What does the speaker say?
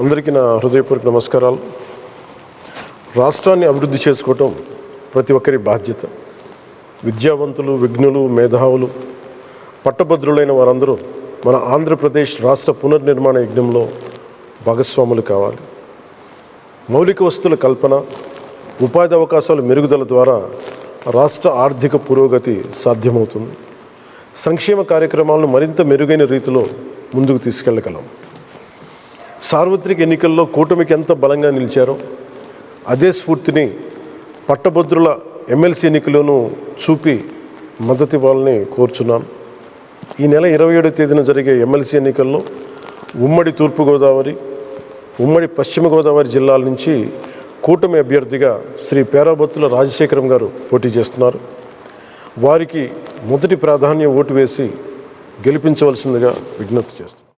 అందరికీ నా హృదయపూర్వక నమస్కారాలు. రాష్ట్రాన్ని అభివృద్ధి చేసుకోవటం ప్రతి ఒక్కరి బాధ్యత. విద్యావంతులు, విజ్ఞులు, మేధావులు, పట్టభద్రులైన వారందరూ మన ఆంధ్రప్రదేశ్ రాష్ట్ర పునర్నిర్మాణ యజ్ఞంలో భాగస్వాములు కావాలి. మౌలిక వసతుల కల్పన, ఉపాధి అవకాశాల మెరుగుదల ద్వారా రాష్ట్ర ఆర్థిక పురోగతి సాధ్యమవుతుంది. సంక్షేమ కార్యక్రమాలను మరింత మెరుగైన రీతిలో ముందుకు తీసుకెళ్ళగలం. సార్వత్రిక ఎన్నికల్లో కూటమికి ఎంత బలంగా నిలిచారో అదే స్ఫూర్తిని పట్టభద్రుల ఎమ్మెల్సీ ఎన్నికలను చూపి మద్దతు ఇవ్వాలని కోరుచున్నాను. ఈ నెల 27వ తేదీన జరిగే ఎమ్మెల్సీ ఎన్నికల్లో ఉమ్మడి తూర్పుగోదావరి, ఉమ్మడి పశ్చిమ గోదావరి జిల్లాల నుంచి కూటమి అభ్యర్థిగా శ్రీ పేరాబత్తుల రాజశేఖరం గారు పోటీ చేస్తున్నారు. వారికి మొదటి ప్రాధాన్యం ఓటు వేసి గెలిపించవలసిందిగా విజ్ఞప్తి చేస్తున్నారు.